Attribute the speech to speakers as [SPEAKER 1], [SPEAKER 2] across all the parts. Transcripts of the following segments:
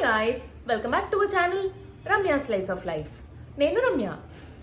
[SPEAKER 1] guys, welcome back to our channel Ramya Slice of Life. నేను Ramya.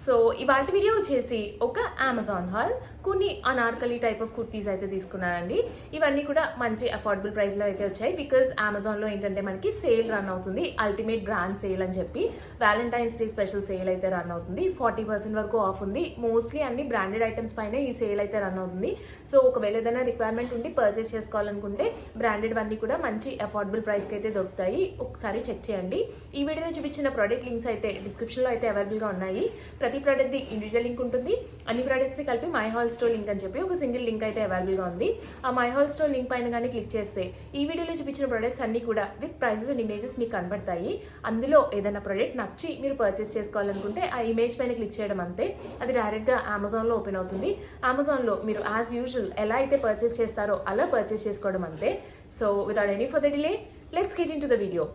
[SPEAKER 1] So ఇవాల్టి video వచ్చేసి ఒక అమెజాన్ హాల్ కొన్ని అనార్కలి టైప్ ఆఫ్ కుర్తీస్ అయితే తీసుకున్నానండి. ఇవన్నీ కూడా మంచి అఫోర్డబుల్ ప్రైస్ లో అయితే వచ్చాయి. బికాజ్ అమెజాన్ లో ఏంటంటే మనకి సేల్ రన్ అవుతుంది, అల్టిమేట్ బ్రాండ్ సేల్ అని చెప్పి వ్యాలంటైన్స్ డే స్పెషల్ సేల్ అయితే రన్ అవుతుంది. 40% వరకు ఆఫ్ ఉంది. మోస్ట్లీ అన్ని బ్రాండెడ్ ఐటమ్స్ పైన ఈ సేల్ అయితే రన్ అవుతుంది. సో ఒకవేళ ఏదైనా రిక్వైర్మెంట్ ఉండి పర్చేస్ చేసుకోవాలనుకుంటే బ్రాండెడ్ అన్ని కూడా మంచి అఫోర్డబుల్ ప్రైస్ కి అయితే దొరుకుతాయి. ఒకసారి చెక్ చేయండి. ఈ వీడియోలో చూపించిన ప్రోడక్ట్ లింక్స్ అయితే డిస్క్రిప్షన్ లో అయితే అవైలబుల్ గా ఉన్నాయి. ప్రతి ప్రోడక్ట్ ది ఇండివిజువల్ లింక్ ఉంటుంది. అన్ని ప్రోడక్ట్స్ కలిపి మై హాల్ స్టోర్ లింక్ అని చెప్పి ఒక సింగిల్ లింక్ అయితే అవైలబుల్ గా ఉంది. ఆ మై హాల్ స్టోర్ లింక్ పైన కానీ క్లిక్ చేస్తే ఈ వీడియోలో చూపించిన ప్రొడక్ట్స్ అన్ని కూడా విత్ ప్రైసెస్ అండ్ ఇమేజెస్ మీకు కనబడతాయి. అందులో ఏదైనా ప్రోడక్ట్ నచ్చి మీరు పర్చేస్ చేసుకోవాలనుకుంటే ఆ ఇమేజ్ పైన క్లిక్ చేయడం అంతే, అది డైరెక్ట్ గా అమెజాన్ లో ఓపెన్ అవుతుంది. అమెజాన్ లో మీరు యాజ్ యూజువల్ ఎలా అయితే పర్చేస్ చేస్తారో అలా పర్చేస్ చేసుకోవడం అంతే. So without any further delay let's get in to the video.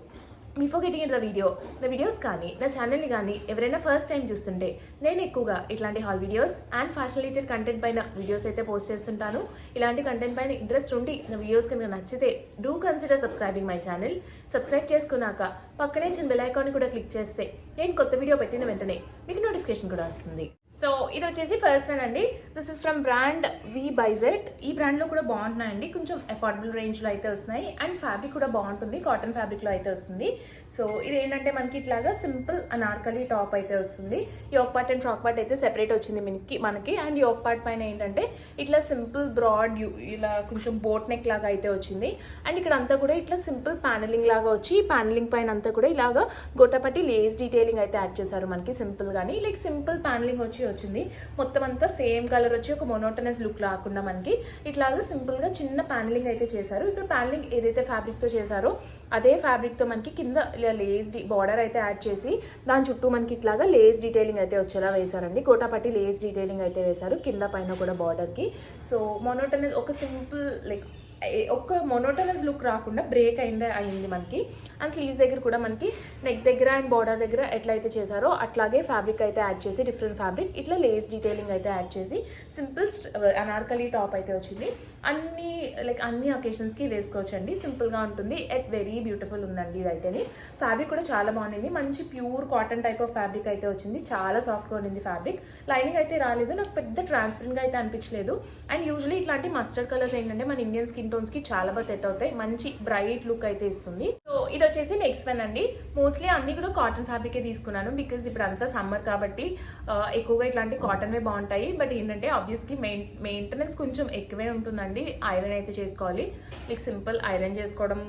[SPEAKER 1] Before getting in the videos కానీ నా ఛానల్ని కానీ ఎవరైనా ఫస్ట్ టైం చూస్తుంటే నేను ఎక్కువగా ఇట్లాంటి hall videos and fashion related content పైన వీడియోస్ అయితే పోస్ట్ చేస్తుంటాను. ఇలాంటి కంటెంట్ పైన ఇంట్రెస్ట్ ఉండి నా వీడియోస్ కనుక నచ్చితే do consider subscribing my channel. Subscribe చేసుకున్నాక పక్కనే చిన్న బెల్ ఐకాన్ కూడా క్లిక్ చేస్తే నేను కొత్త వీడియో పెట్టిన వెంటనే మీకు నోటిఫికేషన్ కూడా వస్తుంది. సో ఇది వచ్చేసి ఫస్ట్ వన్ అండి. దిస్ ఇస్ ఫ్రమ్ బ్రాండ్ వి బైజెట్. ఈ బ్రాండ్ లో కూడా బాగుంటున్నాయండి, కొంచెం అఫోర్డబుల్ రేంజ్ లో అయితే వస్తున్నాయి అండ్ ఫ్యాబ్రిక్ కూడా బాగుంటుంది, కాటన్ ఫ్యాబ్రిక్ లో అయితే వస్తుంది. సో ఇది ఏంటంటే మనకి ఇట్లాగా సింపుల్ అనార్కలి టాప్ అయితే వస్తుంది. Yoke part and frock part అయితే సెపరేట్ వచ్చింది మనకి అండ్ యోక్ పార్ట్ పైన ఏంటంటే ఇట్లా సింపుల్ బ్రాడ్ ఇలా కొంచెం బోట్ నెక్ లాగా అయితే వచ్చింది. అండ్ ఇక్కడ అంతా కూడా ఇట్లా సింపుల్ ప్యానలింగ్ లాగా వచ్చి ఈ ప్యానలింగ్ పైన అంతా కూడా ఇలాగా గొట్టపట్టి లేస్ డీటెయిలింగ్ అయితే యాడ్ చేశారు మనకి సింపుల్ గానీ. లైక్ సింపుల్ ప్యానలింగ్ వచ్చింది, మొత్తం అంతా సేమ్ కలర్ వచ్చి ఒక మోనోటనస్ లుక్ రాకుండా మనకి ఇట్లాగా సింపుల్ గా చిన్న ప్యానలింగ్ అయితే చేశారు. ఇక్కడ ప్యానలింగ్ ఏదైతే ఫ్యాబ్రిక్ తో చేశారో అదే ఫ్యాబ్రిక్ తో మనకి కింద ఇలా లేస్ బార్డర్ అయితే యాడ్ చేసి దాని చుట్టూ మనకి ఇట్లాగా లేస్ డీటెయిలింగ్ అయితే వచ్చేలా వేశారండి. గోటాపట్టి లేస్ డీటెయిలింగ్ అయితే వేశారు కింద పైన కూడా బార్డర్ కి. సో మోనోటనస్ ఒక సింపుల్ లైక్ ఒక మోనోటనస్ లుక్ రాకుండా బ్రేక్ అయింది మనకి. అండ్ స్లీవ్స్ దగ్గర కూడా మనకి నెక్ దగ్గర అండ్ బార్డర్ దగ్గర ఎట్లయితే చేశారో అట్లాగే ఫ్యాబ్రిక్ అయితే యాడ్ చేసి డిఫరెంట్ ఫ్యాబ్రిక్ ఇట్లా లేస్ డీటెయిలింగ్ అయితే యాడ్ చేసి సింపుల్ అనార్కలి టాప్ అయితే వచ్చింది. అన్ని ఒకేషన్స్కి వేసుకోవచ్చండి, సింపుల్గా ఉంటుంది. ఎట్ వెరీ బ్యూటిఫుల్ ఉందండి ఇదైతేని. ఫ్యాబ్రిక్ కూడా చాలా బాగుంది, మంచి pure cotton type of fabric అయితే వచ్చింది. చాలా సాఫ్ట్గా ఉండింది ఫ్యాబ్రిక్. లైనింగ్ అయితే రాలేదు, నాకు పెద్ద ట్రాన్స్పరెంట్గా అయితే అనిపించలేదు. అండ్ యూజువల్లీ ఇట్లాంటి మస్టర్డ్ కలర్స్ ఏంటంటే మన ఇండియన్ స్కిన్ టోన్స్ కి చాలా బాగా సెట్ అవుతాయి, మంచి బ్రైట్ లుక్ అయితే ఇస్తుంది. సో ఇది వచ్చేసి నెక్స్ట్ వన్ అండి. మోస్ట్లీ అన్ని కూడా కాటన్ ఫ్యాబ్రికే తీసుకున్నాను బికాజ్ ఇప్పుడు అంతా సమ్మర్ కాబట్టి ఎక్కువగా ఇట్లాంటి కాటన్వే బాగుంటాయి. బట్ ఏంటంటే ఆబ్వియస్లీ మెయింటెనెన్స్ కొంచెం ఎక్కువే ఉంటుందండి. ఐరన్ అయితే చేసుకోవాలి. లైక్ సింపుల్ ఐరన్ చేసుకోవడం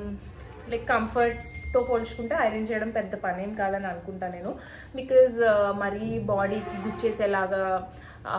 [SPEAKER 1] లైక్ కంఫర్ట్తో పోల్చుకుంటే ఐరన్ చేయడం పెద్ద పని ఏం కాదని అనుకుంటా నేను. బికాజ్ మరీ బాడీకి గుచ్చేసేలాగా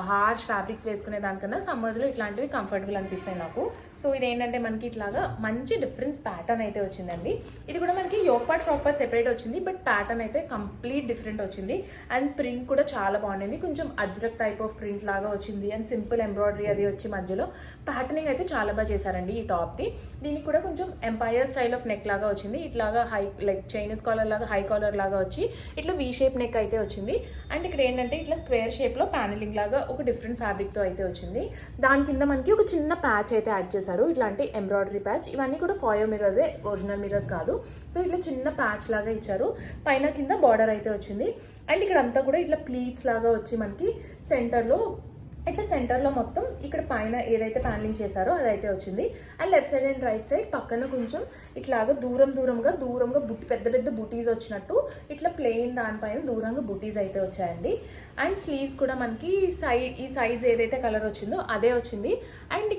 [SPEAKER 1] హార్ష్ ఫ్యాబ్రిక్స్ వేసుకునే దానికన్నా సమ్మర్స్లో ఇట్లాంటివి కంఫర్టబుల్ అనిపిస్తాయి నాకు. సో ఇది ఏంటంటే మనకి ఇట్లాగా మంచి డిఫరెన్స్ ప్యాటర్న్ అయితే వచ్చిందండి. ఇది కూడా మనకి yoke part frock part separate వచ్చింది, బట్ ప్యాటర్న్ అయితే కంప్లీట్ డిఫరెంట్ వచ్చింది. అండ్ ప్రింట్ కూడా చాలా బాగుంది, కొంచెం అజ్రక్ టైప్ ఆఫ్ ప్రింట్ లాగా వచ్చింది. అండ్ సింపుల్ ఎంబ్రాయిడరీ అది వచ్చి మధ్యలో ప్యాటర్నింగ్ అయితే చాలా బాగా చేశారండి ఈ టాప్ది. దీనికి కూడా కొంచెం ఎంపైర్ స్టైల్ ఆఫ్ నెక్ లాగా వచ్చింది. ఇట్లాగా హై లైక్ చైనీస్ కాలర్ లాగా హై కాలర్ లాగా వచ్చి ఇట్లా వీ షేప్ నెక్ అయితే వచ్చింది. అండ్ ఇక్కడ ఏంటంటే ఇట్లా స్క్వేర్ షేప్లో ప్యానలింగ్ లాగా ఒక డిఫరెంట్ ఫ్యాబ్రిక్తో అయితే వచ్చింది. దాని కింద మనకి ఒక చిన్న ప్యాచ్ అయితే యాడ్ చేశారు, ఇట్లాంటి ఎంబ్రాయిడరీ ప్యాచ్. ఇవన్నీ కూడా ఫాయో మిర్రర్సే, ఒరిజినల్ మిర్రర్స్ కాదు. సో ఇట్లా చిన్న ప్యాచ్ లాగా ఇచ్చారు, పైన కింద బార్డర్ అయితే వచ్చింది. అండ్ ఇక్కడ అంతా కూడా ఇట్లా ప్లీట్స్ లాగా వచ్చి మనకి సెంటర్లో మొత్తం ఇక్కడ పైన ఏదైతే ప్యానలింగ్ చేశారో అదైతే వచ్చింది. And left side and right side పక్కన కొంచెం ఇట్లాగా దూరంగా పెద్ద పెద్ద బుటీస్ వచ్చినట్టు ఇట్లా ప్లెయిన్ దానిపైన దూరంగా బుటీస్ అయితే వచ్చాయండి. అండ్ స్లీవ్స్ కూడా మనకి ఈ సైడ్స్ ఏదైతే కలర్ వచ్చిందో అదే వచ్చింది. అండ్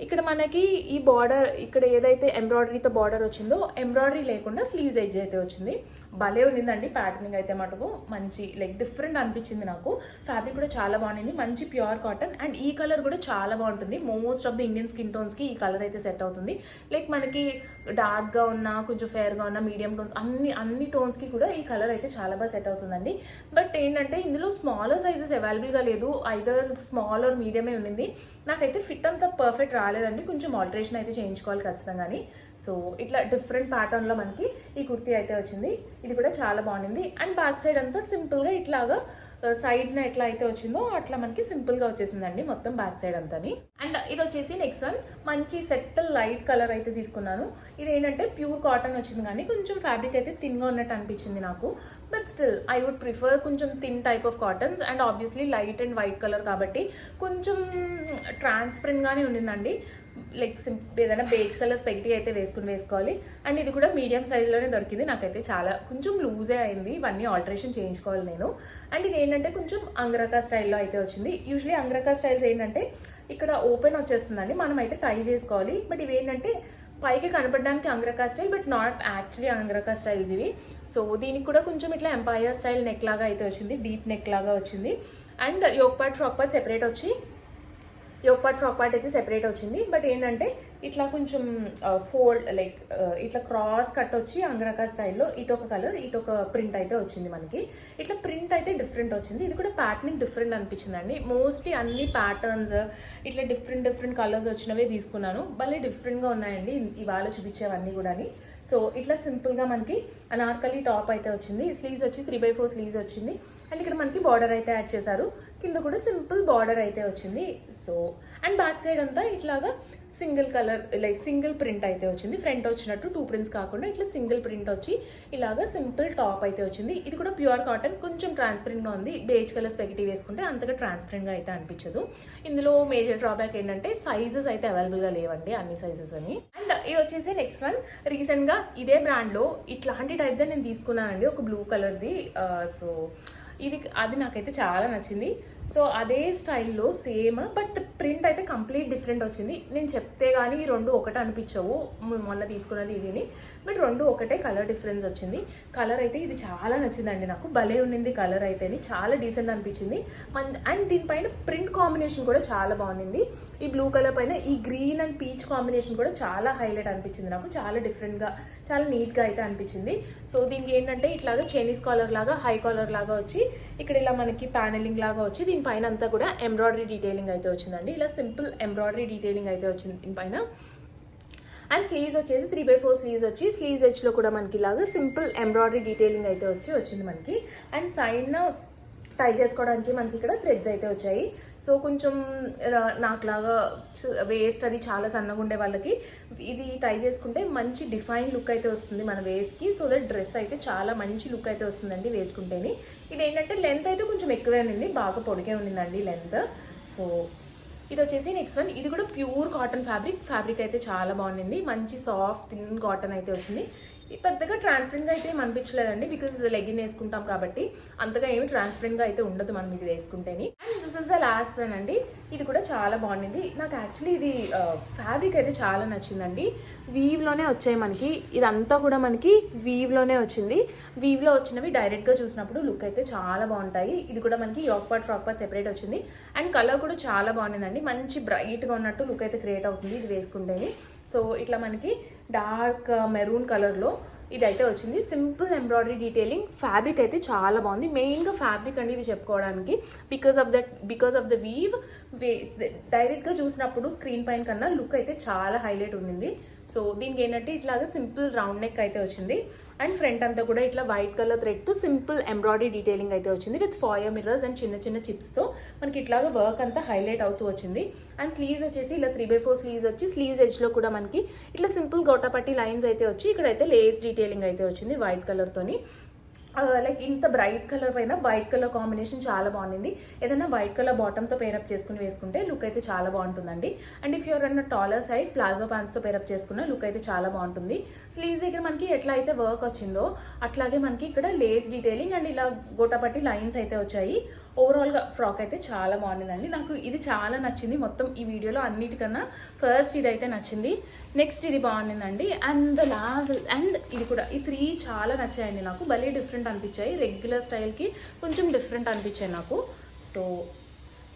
[SPEAKER 1] ఇక్కడ మనకి ఈ బార్డర్ ఇక్కడ ఏదైతే ఎంబ్రాయిడరీతో బార్డర్ వచ్చిందో ఎంబ్రాయిడరీ లేకుండా స్లీవ్స్ ఎడ్జ్ అయితే వచ్చింది. భలే ఉండిందండి ప్యాటర్నింగ్ అయితే మటుకు మంచి లైక్ డిఫరెంట్ అనిపించింది నాకు. ఫ్యాబ్రిక్ కూడా చాలా బాగుంది, మంచి ప్యూర్ కాటన్. అండ్ ఈ కలర్ కూడా చాలా బాగుంటుంది. Most of the Indian skin టోన్స్కి ఈ కలర్ అయితే సెట్ అవుతుంది. లైక్ మనకి డార్క్గా ఉన్న కొంచెం ఫేర్గా ఉన్న మీడియం టోన్స్ అన్ని టోన్స్కి కూడా ఈ కలర్ అయితే చాలా బాగా సెట్ అవుతుందండి. బట్ ఏంటంటే ఇందులో స్మాలర్ సైజెస్ అవైలబుల్గా లేదు, ఐదర్ స్మాల్ ఆర్ మీడియమే ఉంది. నాకైతే ఫిట్ అంతా పర్ఫెక్ట్ రాలేదండి, కొంచెం ఆల్టరేషన్ అయితే చేయించుకోవాలి ఖచ్చితంగా. సో ఇట్లా డిఫరెంట్ ప్యాటర్న్లో మనకి ఈ కుర్తీ అయితే వచ్చింది. ఇది కూడా చాలా బాగుంది. అండ్ బ్యాక్ సైడ్ అంతా సింపుల్గా ఇట్లాగా సైడ్స్న ఎట్లా అయితే వచ్చిందో అట్లా మనకి సింపుల్గా వచ్చేసిందండి మొత్తం బ్యాక్ సైడ్ అంతాని. అండ్ ఇది వచ్చేసి నెక్స్ట్ వన్ మంచి సెట్ లైట్ కలర్ అయితే తీసుకున్నాను. ఇది ఏంటంటే ప్యూర్ కాటన్ వచ్చింది కానీ కొంచెం ఫ్యాబ్రిక్ అయితే థిన్గా ఉన్నట్టు అనిపించింది నాకు. But still I would prefer కొంచెం thin type of cottons. And obviously light and white colour కాబట్టి కొంచెం ట్రాన్స్పరెంట్గానే ఉండిందండి. లైక్ ఏదైనా బేజ్ కలర్ స్పెక్టీ అయితే వేసుకోవాలి. అండ్ ఇది కూడా మీడియం సైజ్లోనే దొరికింది నాకైతే. చాలా కొంచెం లూజే అయింది, ఇవన్నీ ఆల్టరేషన్ చేయించుకోవాలి నేను. అండ్ ఇది ఏంటంటే కొంచెం అంగరకా స్టైల్లో అయితే వచ్చింది. యూజువలీ అంగరకా స్టైల్స్ ఏంటంటే ఇక్కడ ఓపెన్ వచ్చేస్తుందండి, మనం అయితే టై చేసుకోవాలి. బట్ ఇవి ఏంటంటే పైకి కనపడడానికి angrakha style but not actually angrakha styles ఇవి. సో దీనికి కూడా కొంచెం ఇట్లా ఎంపైర్ స్టైల్ నెక్ లాగా అయితే వచ్చింది, డీప్ నెక్ లాగా వచ్చింది. And yoke part frock part separate వచ్చి ఫ్రాక్ పార్ట్ అయితే సెపరేట్ వచ్చింది. బట్ ఏంటంటే ఇట్లా కొంచెం ఫోల్డ్ లైక్ ఇట్లా క్రాస్ కట్ వచ్చి అంగరకా స్టైల్లో ఇటొక కలర్ ఇటొక ప్రింట్ అయితే వచ్చింది మనకి. ఇట్లా ప్రింట్ అయితే డిఫరెంట్ వచ్చింది. ఇది కూడా ప్యాటర్నింగ్ డిఫరెంట్ అనిపించిందండి. మోస్ట్లీ అన్ని ప్యాటర్న్స్ ఇట్లా డిఫరెంట్ కలర్స్ వచ్చినవే తీసుకున్నాను. భలే డిఫరెంట్గా ఉన్నాయండి ఇవాళ చూపించేవన్నీ కూడా. సో ఇట్లా సింపుల్గా మనకి అనార్కలి టాప్ అయితే వచ్చింది. స్లీవ్స్ వచ్చి 3/4 స్లీవ్స్ వచ్చింది. అండ్ ఇక్కడ మనకి బార్డర్ అయితే యాడ్ చేశారు, కింద కూడా సింపుల్ బార్డర్ అయితే వచ్చింది. సో అండ్ బ్యాక్ సైడ్ అంతా ఇట్లాగా single colour like single print అయితే వచ్చింది. ఫ్రంట్ వచ్చినట్టు 2 ప్రింట్స్ కాకుండా ఇట్లా సింగిల్ ప్రింట్ వచ్చి ఇలాగా సింపుల్ టాప్ అయితే వచ్చింది. ఇది కూడా ప్యూర్ కాటన్, కొంచెం ట్రాన్స్పరెంట్గా ఉంది. బేజ్ కలర్ స్పెక్టీ వేసుకుంటే అంతగా ట్రాన్స్పరెంట్గా అయితే అనిపించదు. ఇందులో మేజర్ డ్రాబ్యాక్ ఏంటంటే సైజెస్ అయితే అవైలబుల్గా లేవండి, అన్ని సైజెస్ అని. అండ్ ఇది వచ్చేసి నెక్స్ట్ వన్ రీసెంట్గా ఇదే బ్రాండ్లో ఇట్లాంటి టైప్గా నేను తీసుకున్నానండి, ఒక బ్లూ కలర్ది. సో అది నాకైతే చాలా నచ్చింది. సో అదే స్టైల్లో సేమ్ బట్ ప్రింట్ అయితే కంప్లీట్ డిఫరెంట్ వచ్చింది. నేను చెప్తే కానీ ఈ రెండు ఒకటే అనిపించవు, మొన్న తీసుకున్నది ఇదిని. బట్ రెండు ఒకటే, కలర్ డిఫరెన్స్ వచ్చింది. కలర్ అయితే ఇది చాలా నచ్చిందండి నాకు, భలే ఉండింది కలర్ అయితే, చాలా డీసెంట్ అనిపించింది. అండ్ దీనిపైన ప్రింట్ కాంబినేషన్ కూడా చాలా బాగుంది. ఈ బ్లూ కలర్ పైన ఈ గ్రీన్ అండ్ పీచ్ కాంబినేషన్ కూడా చాలా హైలైట్ అనిపించింది నాకు. చాలా డిఫరెంట్గా, చాలా నీట్గా అయితే అనిపించింది. సో దీనికి ఏంటంటే ఇట్లాగా చైనీస్ కాలర్ లాగా, హై కాలర్ లాగా వచ్చి ఇక్కడ ఇలా మనకి ప్యానెలింగ్ లాగా వచ్చి దీనిపైన అంతా కూడా ఎంబ్రాయిడరీ డీటెయిలింగ్ అయితే వచ్చిందండి. ఇలా సింపుల్ ఎంబ్రాయిడరీ డీటెయిలింగ్ అయితే వచ్చింది దీనిపైన. అండ్ స్లీవ్స్ వచ్చేసి 3/4 స్లీవ్స్ వచ్చి స్లీవ్స్ ఎడ్జ్లో కూడా మనకి ఇలాగా సింపుల్ ఎంబ్రాయిడరీ డీటెయిలింగ్ అయితే వచ్చింది మనకి. అండ్ సైడ్న టై చేసుకోవడానికి మనకి ఇక్కడ థ్రెడ్స్ అయితే వచ్చాయి. సో కొంచెం నాకులాగా వేస్ట్ అది చాలా సన్నగా ఉండే వాళ్ళకి ఇది టై చేసుకుంటే మంచి డిఫైన్ లుక్ అయితే వస్తుంది మన వేస్కి. సో దట్ డ్రెస్ అయితే చాలా మంచి లుక్ అయితే వస్తుందండి వేసుకుంటేనే. ఇది ఏంటంటే లెంత్ అయితే కొంచెం ఎక్కువే ఉంది, బాగా పొడిగే ఉండిందండి లెంత్. సో ఇది వచ్చేసి నెక్స్ట్ వన్, ఇది కూడా ప్యూర్ కాటన్ ఫ్యాబ్రిక్ అయితే చాలా బాగుంది. మంచి సాఫ్ట్ థిన్ కాటన్ అయితే వచ్చింది. పెద్దగా ట్రాన్స్పరెంట్గా అయితే ఏమి అనిపించలేదండి, బికాజ్ లెగిన్ వేసుకుంటాం కాబట్టి అంతగా ఏమి ట్రాన్స్పరెంట్గా అయితే ఉండదు మనం ఇది వేసుకుంటేనే. And this is the last one అండి. ఇది కూడా చాలా బాగుంది. నాకు యాక్చువల్లీ ఇది ఫ్యాబ్రిక్ అయితే చాలా నచ్చిందండి. వీవ్లోనే వచ్చాయి మనకి, ఇదంతా కూడా మనకి వీవ్లోనే వచ్చింది. వీవ్లో వచ్చినవి డైరెక్ట్గా చూసినప్పుడు లుక్ అయితే చాలా బాగుంటాయి. ఇది కూడా మనకి yoke part frock part separate వచ్చింది. అండ్ కలర్ కూడా చాలా బాగుందండి, మంచి బ్రైట్గా ఉన్నట్టు లుక్ అయితే క్రియేట్ అవుతుంది ఇది వేసుకుంటేనే. సో ఇట్లా మనకి డార్క్ మెరూన్ కలర్లో ఇదైతే వచ్చింది. సింపుల్ ఎంబ్రాయిడరీ డీటెయిలింగ్, ఫ్యాబ్రిక్ అయితే చాలా బాగుంది. మెయిన్గా ఫ్యాబ్రిక్ అండి ఇది చెప్పుకోవడానికి, బికాస్ ఆఫ్ ద వీవ్ డైరెక్ట్గా చూసినప్పుడు స్క్రీన్ పైన కన్నా లుక్ అయితే చాలా హైలైట్ ఉంది. సో దీనికి ఏంటంటే ఇట్లాగా సింపుల్ రౌండ్ నెక్ అయితే వచ్చింది. అండ్ ఫ్రంట్ అంతా కూడా ఇట్లా వైట్ కలర్ థ్రెడ్తో సింపుల్ ఎంబ్రాయిడరీ డీటెయిలింగ్ అయితే వచ్చింది విత్ ఫాయర్ మిర్రర్స్ అండ్ చిన్న చిప్స్తో మనకి ఇట్లాగా వర్క్ అంతా హైలైట్ అవుతూ వచ్చింది. అండ్ స్లీవ్స్ వచ్చేసి ఇలా 3/4 స్లీవ్స్ వచ్చి స్లీవ్స్ ఎడ్జ్లో కూడా మనకి ఇట్లా సింపుల్ గోటాపట్టి లైన్స్ అయితే వచ్చి ఇక్కడైతే లేస్ డీటెయిలింగ్ అయితే వచ్చింది వైట్ కలర్తోని. లైక్ ఇంత బ్రైట్ కలర్ పైన వైట్ కలర్ కాంబినేషన్ చాలా బాగుంది. ఏదైనా వైట్ కలర్ బాటమ్తో పేరప్ చేసుకుని వేసుకుంటే లుక్ అయితే చాలా బాగుంటుందండి. అండ్ ఇఫ్ యూర్ అన్న టాలర్ సైడ్ ప్లాజో ప్యాంట్స్తో పేరప్ చేసుకున్న లుక్ అయితే చాలా బాగుంటుంది. స్లీవ్స్ దగ్గర మనకి ఎట్లా అయితే వర్క్ వచ్చిందో అట్లాగే మనకి ఇక్కడ లేస్ డీటెయిలింగ్ అండ్ ఇలా గోటాపట్టి లైన్స్ అయితే వచ్చాయి. ఓవరాల్గా ఫ్రాక్ అయితే చాలా బాగుంటుందండి. నాకు ఇది చాలా నచ్చింది మొత్తం ఈ వీడియోలో అన్నిటికన్నా. ఫస్ట్ ఇది అయితే నచ్చింది, నెక్స్ట్ ఇది బాగుండిందండి. అండ్ ఇది కూడా ఈ 3 చాలా నచ్చాయండి నాకు, భలే డిఫరెంట్ అనిపించాయి. రెగ్యులర్ స్టైల్కి కొంచెం డిఫరెంట్ అనిపించాయి నాకు. సో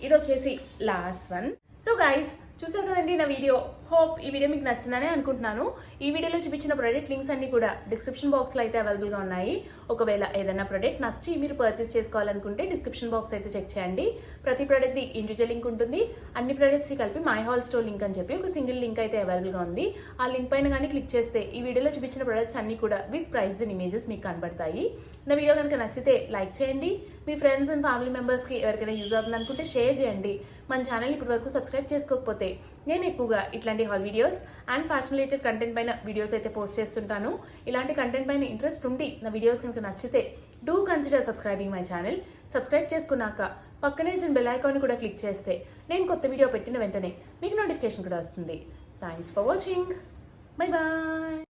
[SPEAKER 1] ఇది వచ్చేసి లాస్ట్ వన్. సో గైస్ చూసారు కదండి నా వీడియో. హోప్ ఈ వీడియో మీకు నచ్చిందనే అనుకుంటున్నాను. ఈ వీడియోలో చూపించిన ప్రొడక్ట్ లింక్స్ అన్ని కూడా డిస్క్రిప్షన్ బాక్స్ లో అయితే అవైలబుల్ గా ఉన్నాయి. ఒకవేళ ఏదైనా ప్రొడక్ట్ నచ్చి మీరు పర్చేస్ చేసుకోవాలనుకుంటే డిస్క్రిప్షన్ బాక్స్ అయితే చెక్ చేయండి. ప్రతి ప్రొడక్ట్ ది ఇండివిజువల్ లింక్ ఉంటుంది. అన్ని ప్రొడక్ట్స్ కలిపి మై హాల్ స్టోర్ లింక్ అని చెప్పి ఒక సింగిల్ లింక్ అయితే అవైలబుల్ గా ఉంది. ఆ లింక్ పైన కానీ క్లిక్ చేస్తే ఈ వీడియోలో చూపించిన ప్రొడక్ట్స్ అన్ని కూడా విత్ ప్రైస్ అండ్ ఇమేజెస్ మీకు కనబడతాయి. నా వీడియో కనుక నచ్చితే లైక్ చేయండి. మీ ఫ్రెండ్స్ అండ్ ఫ్యామిలీ మెంబర్స్ కి ఎవరికైనా యూజ్ అవుతుంది అనుకుంటే షేర్ చేయండి. మన ఛానల్ ఇప్పటి వరకు సబ్స్క్రైబ్ చేసుకోకపోతే నేను ఎక్కువగా ఇట్లాంటి hall videos and fashion related content పైన వీడియోస్ అయితే పోస్ట్ చేస్తుంటాను. ఇలాంటి కంటెంట్ పైన ఇంట్రెస్ట్ ఉండి నా వీడియోస్ కనుక నచ్చితే do consider subscribing my channel. Subscribe చేసుకున్నాక పక్కనే బెల్ ఐకాన్ కూడా క్లిక్ చేస్తే నేను కొత్త వీడియో పెట్టిన వెంటనే మీకు నోటిఫికేషన్ కూడా వస్తుంది. Thanks for watching. Bye bye.